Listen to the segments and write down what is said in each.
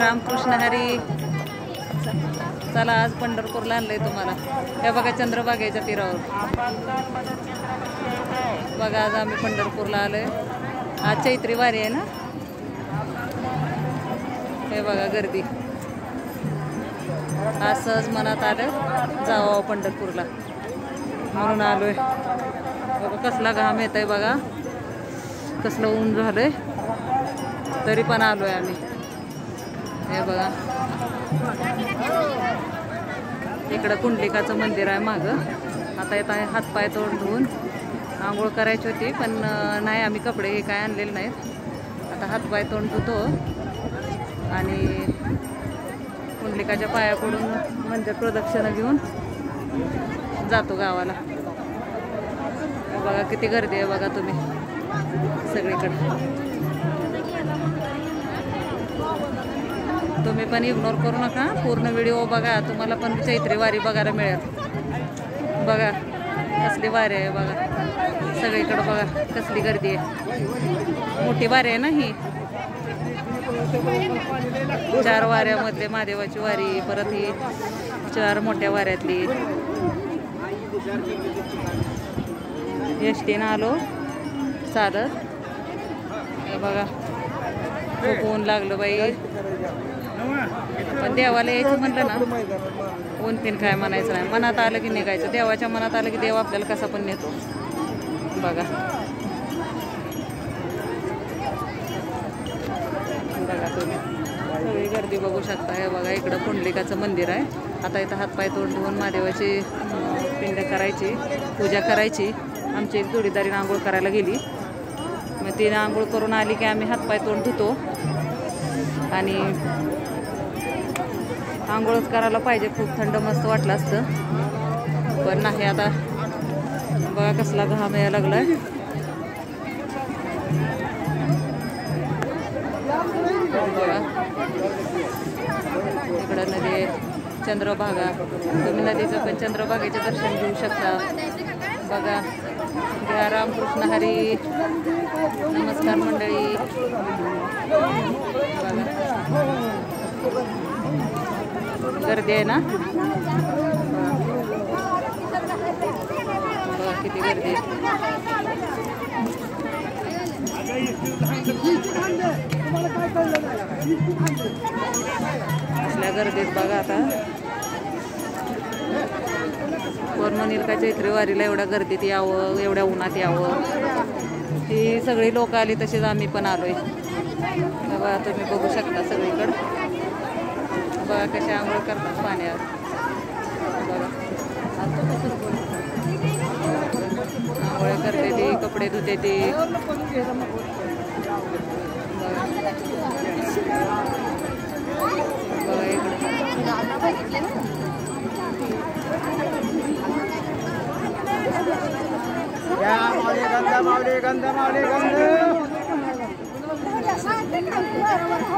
रामकृष्ण हरी. चला आज पंढरपूरला आणलंय तुम्हाला. हे बघा चंद्रभागेच्या तीरावर. बघा आज आम्ही पंढरपूरला आलोय. आज चैत्री वारी आहे ना. हे बघा गर्दी. आज सहज मनात आलं जावं पंढरपूरला म्हणून आलोय. बघा कसला घाम येत आहे बघा. कसलं ऊन झालंय तरी पण आलोय आम्ही. हे बघा इकडं कुंडलिकाचं मंदिर आहे मागं. आता येत आहे हातपाय तोंड धुवून आंघोळ करायची होती पण नाही आम्ही कपडे हे काय आणलेले नाहीत. आता हातपाय तोंड धुतो आणि कुंडलिकाच्या पाया पडून मंदिर प्रदक्षिणा घेऊन जातो गावाला. बघा किती गर्दी आहे बघा तुम्ही सगळीकडे. तुम्ही पण इग्नोर करू नका. पूर्ण व्हिडिओ बघा. तुम्हाला पण चैत्री वारी बघायला मिळेल. बघा कसली वारी आहे बघा. सगळीकडे बघा कसली गर्दी आहे. मोठी वारी आहे ना ही. 4 वाऱ्यामध्ये महादेवाची वारी. परत ही 4 मोठ्या वाऱ्यातली. एसटीनं आलो चालत. हे बघा खूप ऊन लागलं बाई. पण देवाला यायचं म्हटलं ना ऊन पिन काय म्हणायचं नाही. मनात आलं की निघायचं. देवाच्या मनात आलं की देव आपल्याला कसा पण नेतो. बघा बघा तुम्ही सगळी गर्दी बघू शकता. हे बघा इकडं कुंडलिकाचं मंदिर आहे. आता इथं हातपाय तोंड धुवून महादेवाची पिंड करायची, पूजा करायची. आमची एक जोडीदारीनं आंघोळ करायला गेली. मग तिने आंघोळ करून आली की आम्ही हातपाय तोंड धुतो आणि आंघोळच करायला पाहिजे. खूप थंड मस्त वाटलं असतं पण नाही. आता बघा कसला घाम यायला लागलाय. बघा इकडं नदी चंद्रभागा. तुम्ही नदीचं पण चंद्रभागेचे दर्शन घेऊ शकता. बघा जय रामकृष्ण हरी. नमस्कार मंडळी. बघा गर्दी आहे ना. बघा किती गर्दी आहे. असल्या गर्दीत बघा आता पौर्णिमेच्या चैत्री वारीला एवढ्या गर्दीत यावं, एवढ्या उन्हात यावं. ही सगळी लोक आली तशीच आम्ही पण आलोय. बघा तुम्ही बघू शकता सगळीकडं. बघा कशा आंघोळ करतात पाण्यात. बघा आंघोळ करते ती, कपडे धुते ती. बघा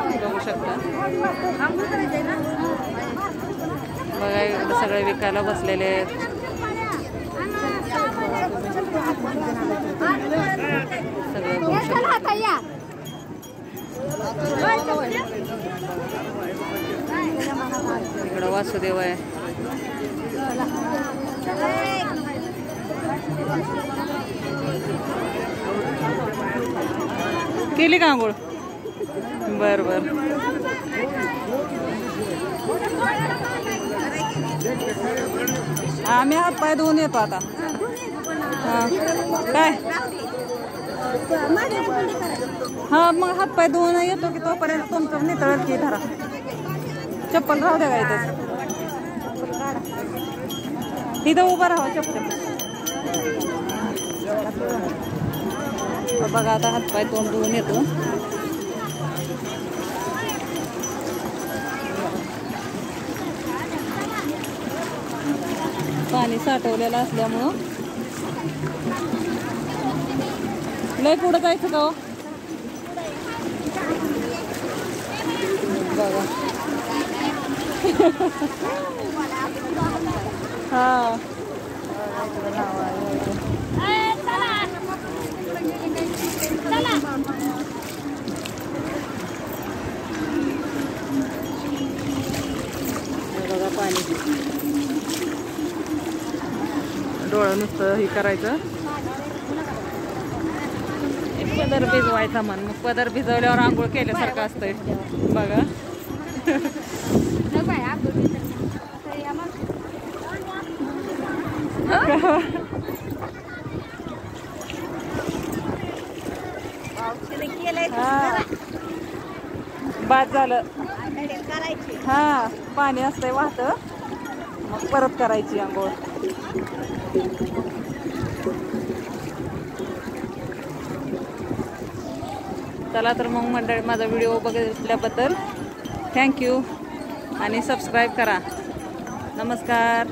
इकडे बघू शकता. बघा इकडे सगळे विकायला बसलेले आहेत. सगळे बघू शकता. इकडं वासुदेव आहे. केली का आंघोळ? बर बर. आम्ही हात पाय धुवून येतो आता. काय हा मग हात पाय धुवून येतो की तोपर्यंत तुमचं नितळत की धरा. चप्पल राहू द्या का इथं. इथं उभं राहा चप्पल. बघा आता हातपाय तोंड धुवून येतो. पाणी साठवलेलं असल्यामुळं लय पुढं जायचं का हो. बघा हा पाणी. डोळं नुसतं हे करायचं. पदर भिजवायचा म्हण. मग पदर भिजवल्यावर आंघोळ केल्यासारखं असतंय बघा. बाद झालं. हा पाणी असतंय वाहत, मग परत करायची आंघोळ. चला तर मग मंडळी, माझा व्हिडिओ बघितल्याबद्दल थँक्यू आणि सबस्क्राईब करा. नमस्कार.